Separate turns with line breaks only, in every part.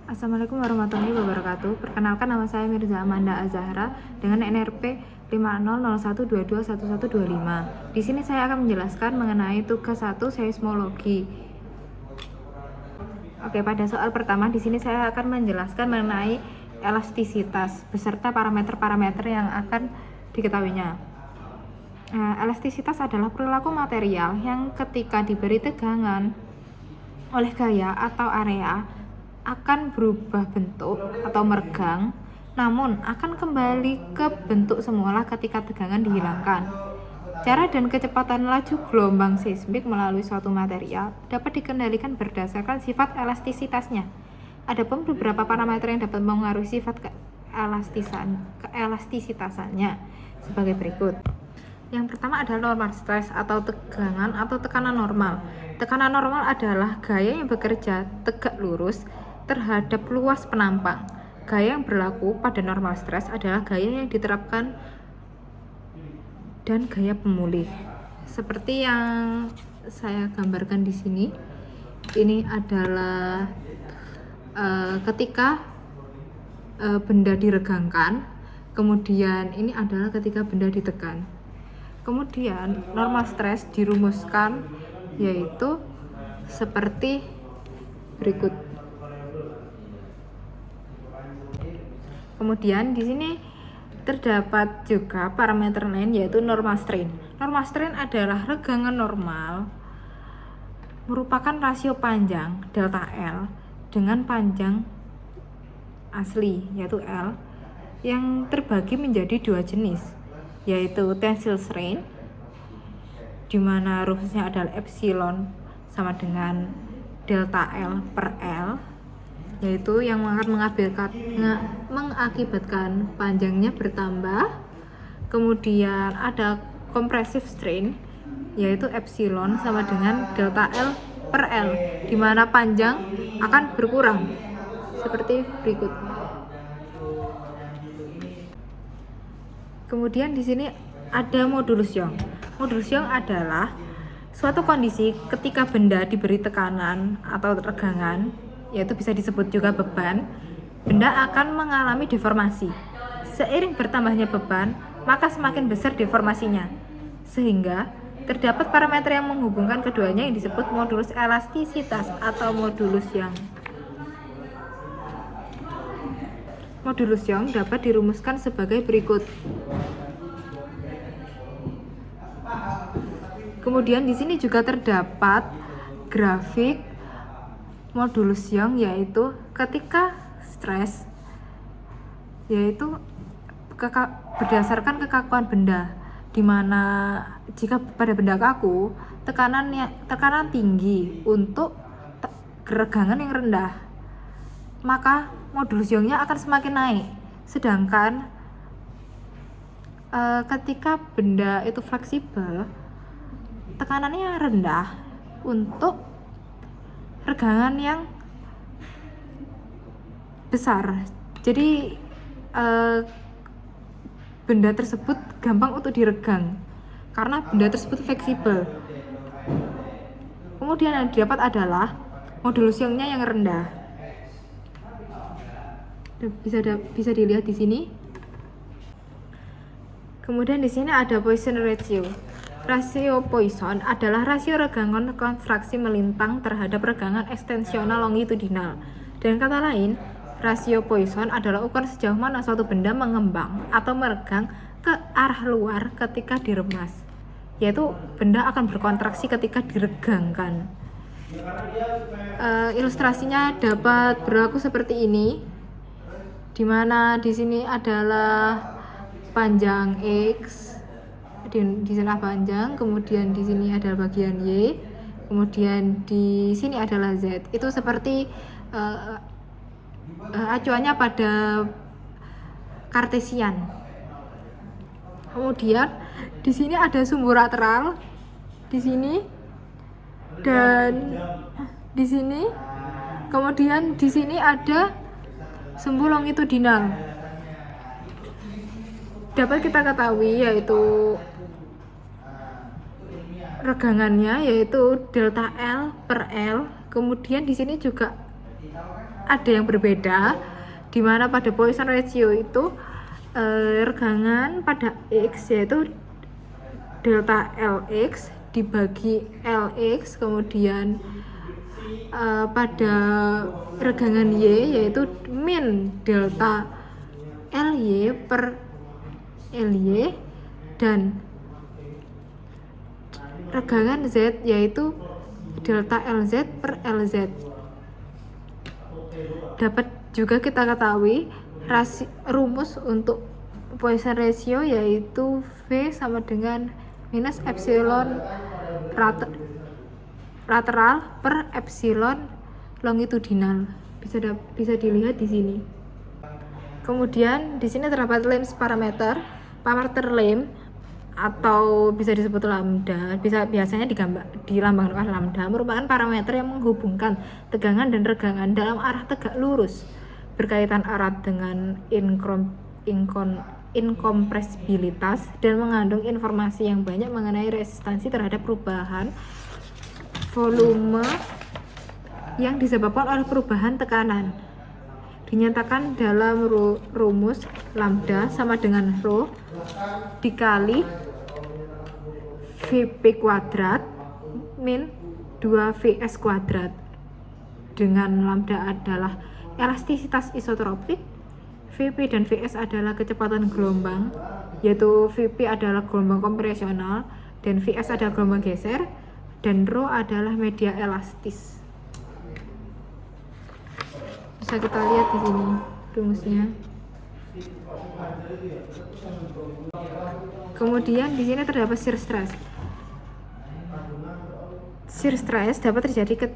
Assalamualaikum warahmatullahi wabarakatuh. Perkenalkan, nama saya Mirza Amanda Azahra dengan NRP 5001221125. Di sini saya akan menjelaskan mengenai tugas 1 seismologi. Oke, pada soal pertama di sini saya akan menjelaskan mengenai elastisitas beserta parameter-parameter yang akan diketahuinya. Elastisitas adalah perilaku material yang ketika diberi tegangan oleh gaya atau area akan berubah bentuk atau meregang, namun akan kembali ke bentuk semula ketika tegangan dihilangkan. Cara dan kecepatan laju gelombang seismik melalui suatu material dapat dikendalikan berdasarkan sifat elastisitasnya. Adapun beberapa parameter yang dapat mempengaruhi sifat keelastisitasannya sebagai berikut. Yang pertama adalah normal stress atau tegangan atau tekanan normal. Tekanan normal adalah gaya yang bekerja tegak lurus terhadap luas penampang. Gaya yang berlaku pada normal stress adalah gaya yang diterapkan dan gaya pemulih. Seperti yang saya gambarkan di sini. Ini adalah ketika benda diregangkan, kemudian ini adalah ketika benda ditekan. Kemudian normal stress dirumuskan yaitu seperti berikut. Kemudian di sini terdapat juga parameter lain yaitu normal strain. Normal strain adalah regangan normal merupakan rasio panjang delta L dengan panjang asli yaitu L yang terbagi menjadi dua jenis, yaitu tensile strain di mana rumusnya adalah epsilon sama dengan delta L per L, yaitu yang akan mengakibatkan panjangnya bertambah. Kemudian ada compressive strain yaitu epsilon sama dengan delta L per L di mana panjang akan berkurang seperti berikut. Kemudian di sini ada modulus Young. Modulus Young adalah suatu kondisi ketika benda diberi tekanan atau regangan, yaitu bisa disebut juga beban, benda akan mengalami deformasi. Seiring bertambahnya beban, maka semakin besar deformasinya. Sehingga terdapat parameter yang menghubungkan keduanya yang disebut modulus elastisitas atau modulus Young. Modulus Young dapat dirumuskan sebagai berikut. Kemudian di sini juga terdapat grafik modulus Young, yaitu ketika stres, yaitu berdasarkan kekakuan benda, di mana jika pada benda kaku tekanan tinggi untuk regangan yang rendah, maka modulus Young-nya akan semakin naik. Sedangkan ketika benda itu fleksibel, tekanannya rendah untuk regangan yang besar. Jadi benda tersebut gampang untuk diregang karena benda tersebut fleksibel. Kemudian yang didapat adalah modulus Young-nya yang rendah. Bisa dilihat di sini. Kemudian di sini ada Poisson ratio. Rasio Poisson adalah rasio regangan kontraksi melintang terhadap regangan ekstensional longitudinal. Dengan kata lain, rasio Poisson adalah ukuran sejauh mana suatu benda mengembang atau meregang ke arah luar ketika diremas, yaitu benda akan berkontraksi ketika diregangkan. Ilustrasinya dapat berlaku seperti ini, di mana di sini adalah panjang X, di sana panjang, kemudian di sini adalah bagian Y, kemudian di sini adalah Z. Itu seperti acuannya pada kartesian. Kemudian di sini ada sumbu lateral di sini dan di sini. Kemudian di sini ada sumbu longitudinal. Dapat kita ketahui yaitu regangannya yaitu delta L per L. Kemudian di sini juga ada yang berbeda, di mana pada Poisson ratio itu regangan pada X yaitu delta Lx dibagi Lx, kemudian pada regangan Y yaitu min delta Ly per Ly, dan regangan Z yaitu delta Lz per Lz. Dapat juga kita ketahui rumus untuk Poisson ratio yaitu V sama dengan minus epsilon lateral per epsilon longitudinal. Bisa dilihat di sini. Kemudian di sini terdapat Lam's parameter Lamb atau bisa disebut lambda, biasanya dilambangkan oleh lambda, merupakan parameter yang menghubungkan tegangan dan regangan dalam arah tegak lurus, berkaitan erat dengan inkompresibilitas dan mengandung informasi yang banyak mengenai resistansi terhadap perubahan volume yang disebabkan oleh perubahan tekanan. Dinyatakan dalam rumus lambda sama dengan rho dikali Vp kuadrat min 2Vs kuadrat, dengan lambda adalah elastisitas isotropik, Vp dan Vs adalah kecepatan gelombang, yaitu Vp adalah gelombang kompresional dan Vs adalah gelombang geser, dan rho adalah media elastis. Bisa kita lihat di sini rumusnya. Kemudian di sini terdapat shear stress. Shear stress dapat terjadi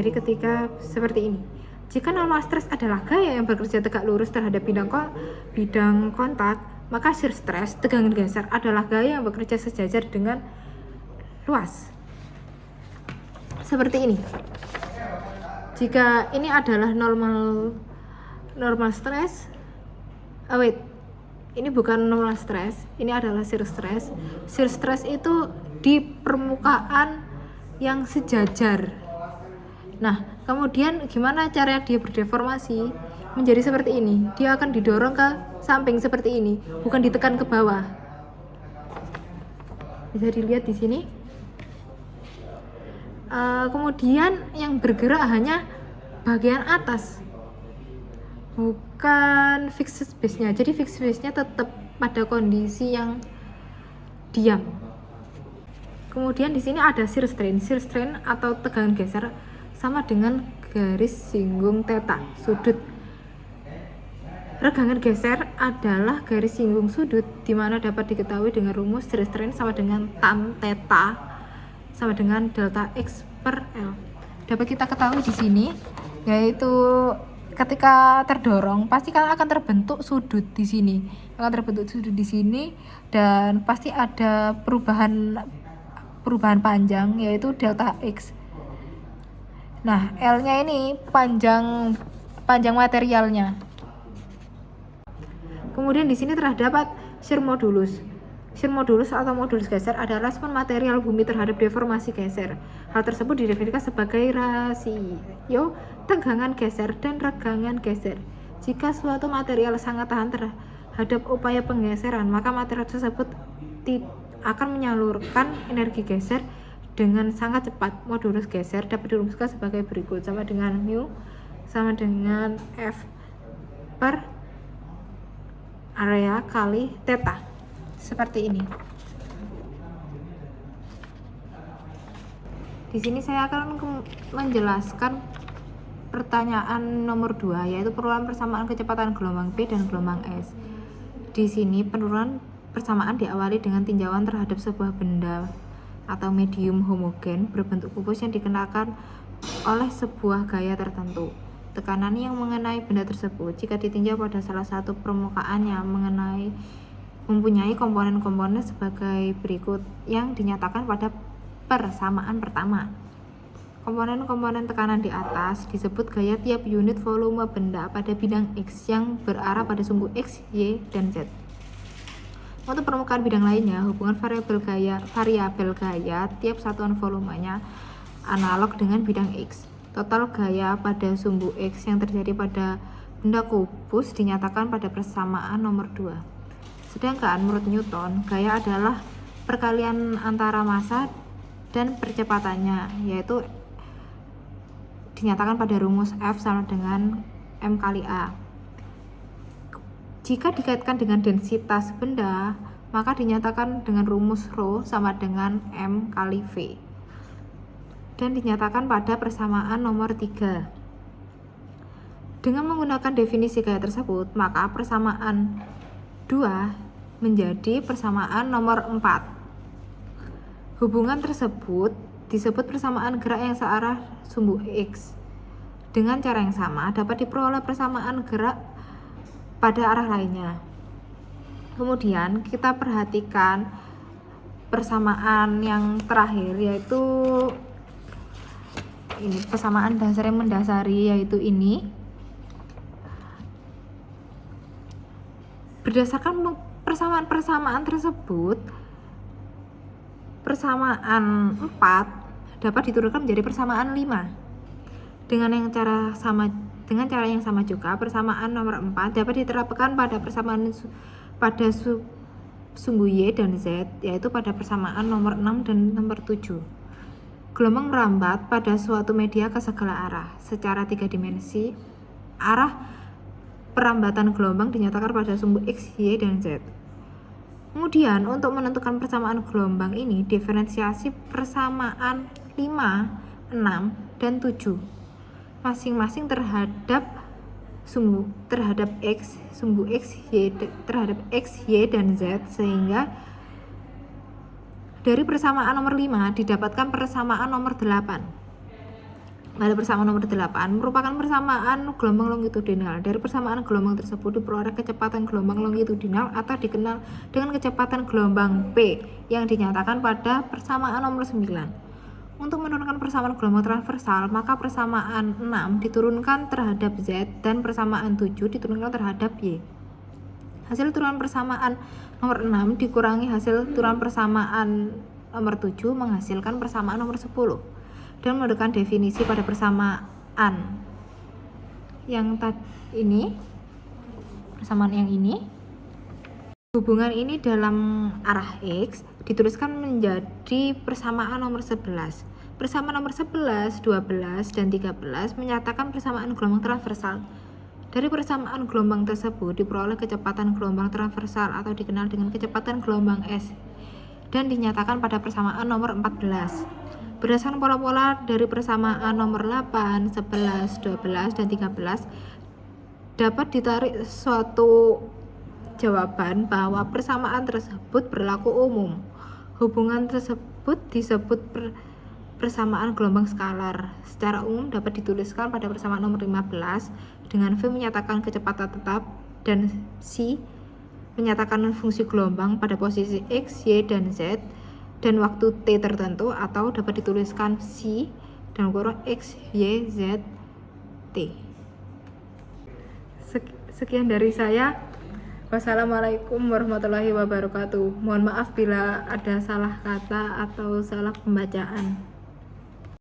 ketika seperti ini. Jika normal stress adalah gaya yang bekerja tegak lurus terhadap bidang kontak, maka shear stress tegangan geser adalah gaya yang bekerja sejajar dengan luas. Seperti ini. Jika ini adalah normal stress, ini bukan normal stress, ini adalah shear stress. Shear stress itu di permukaan yang sejajar. Nah, kemudian gimana cara dia berdeformasi menjadi seperti ini? Dia akan didorong ke samping seperti ini, bukan ditekan ke bawah. Bisa dilihat di sini. Kemudian yang bergerak hanya bagian atas, bukan fixed base-nya. Jadi fixed base-nya tetap pada kondisi yang diam. Kemudian di sini ada shear strain. Shear strain atau tegangan geser sama dengan garis singgung theta, sudut. Regangan geser adalah garis singgung sudut, di mana dapat diketahui dengan rumus shear strain sama dengan tan theta sama dengan delta X per L. Dapat kita ketahui di sini, yaitu ketika terdorong pasti akan terbentuk sudut di sini. Dan pasti ada perubahan panjang, yaitu delta X. Nah, L-nya ini panjang materialnya. Kemudian di sini terdapat shear modulus. Shear modulus atau modulus geser adalah respon material bumi terhadap deformasi geser. Hal tersebut didefinisikan sebagai rasio tegangan geser dan regangan geser. Jika suatu material sangat tahan terhadap upaya penggeseran, maka material tersebut akan menyalurkan energi geser dengan sangat cepat. Modulus geser dapat dirumuskan sebagai berikut, sama dengan mu sama dengan F per area kali theta. Seperti ini. Di sini saya akan menjelaskan pertanyaan nomor 2, yaitu penurunan persamaan kecepatan gelombang P dan gelombang S. Di sini penurunan persamaan diawali dengan tinjauan terhadap sebuah benda atau medium homogen berbentuk kubus yang dikenakan oleh sebuah gaya tertentu. Tekanan yang mengenai benda tersebut, jika ditinjau pada salah satu permukaannya, mempunyai komponen-komponen sebagai berikut yang dinyatakan pada persamaan pertama. Komponen-komponen tekanan di atas disebut gaya tiap unit volume benda pada bidang X yang berarah pada sumbu X, Y, dan Z. Untuk permukaan bidang lainnya, hubungan variabel gaya tiap satuan volumenya analog dengan bidang X. total gaya pada sumbu X yang terjadi pada benda kubus dinyatakan pada persamaan nomor 2. Sedangkan menurut Newton, gaya adalah perkalian antara massa dan percepatannya, yaitu dinyatakan pada rumus F sama dengan M kali A. Jika dikaitkan dengan densitas benda, maka dinyatakan dengan rumus Rho sama dengan M kali V. Dan dinyatakan pada persamaan nomor 3. Dengan menggunakan definisi gaya tersebut, maka persamaan 2 menjadi persamaan nomor 4. Hubungan tersebut disebut persamaan gerak yang searah sumbu X. Dengan cara yang sama, dapat diperoleh persamaan gerak pada arah lainnya. Kemudian kita perhatikan persamaan yang terakhir, yaitu ini persamaan dasar yang mendasari, yaitu ini. Berdasarkan persamaan tersebut, persamaan 4 dapat diturunkan menjadi persamaan 5. Dengan cara yang sama juga, persamaan nomor 4 dapat diterapkan pada persamaan pada sumbu Y dan Z, yaitu pada persamaan nomor 6 dan nomor 7. Gelombang merambat pada suatu media ke segala arah secara 3 dimensi. Arah perambatan gelombang dinyatakan pada sumbu X, Y, dan Z. Kemudian untuk menentukan persamaan gelombang ini, diferensiasi persamaan 5, 6, dan 7 masing-masing terhadap X, sumbu X, Y, terhadap X, Y, dan Z, sehingga dari persamaan nomor 5 didapatkan persamaan nomor 8. Pada persamaan nomor 8 merupakan persamaan gelombang longitudinal. Dari persamaan gelombang tersebut diperoleh kecepatan gelombang longitudinal atau dikenal dengan kecepatan gelombang P yang dinyatakan pada persamaan nomor 9. Untuk menurunkan persamaan gelombang transversal, maka persamaan 6 diturunkan terhadap Z dan persamaan 7 diturunkan terhadap Y. Hasil turunan persamaan nomor 6 dikurangi hasil turunan persamaan nomor 7 menghasilkan persamaan nomor 10. Dan menurunkan definisi pada persamaan yang persamaan yang ini, hubungan ini dalam arah X dituliskan menjadi persamaan nomor 11. Persamaan nomor 11, 12, dan 13 menyatakan persamaan gelombang transversal. Dari persamaan gelombang tersebut diperoleh kecepatan gelombang transversal atau dikenal dengan kecepatan gelombang S dan dinyatakan pada persamaan nomor 14. Berdasarkan pola-pola dari persamaan nomor 8, 11, 12, dan 13 dapat ditarik suatu jawaban bahwa persamaan tersebut berlaku umum. Hubungan tersebut disebut persamaan gelombang skalar. Secara umum dapat dituliskan pada persamaan nomor 15 dengan V menyatakan kecepatan tetap dan C menyatakan fungsi gelombang pada posisi X, Y, dan Z dan waktu T tertentu, atau dapat dituliskan C dan kurung X, Y, Z, T. Sekian dari saya. Wassalamualaikum warahmatullahi wabarakatuh. Mohon maaf bila ada salah kata atau salah pembacaan.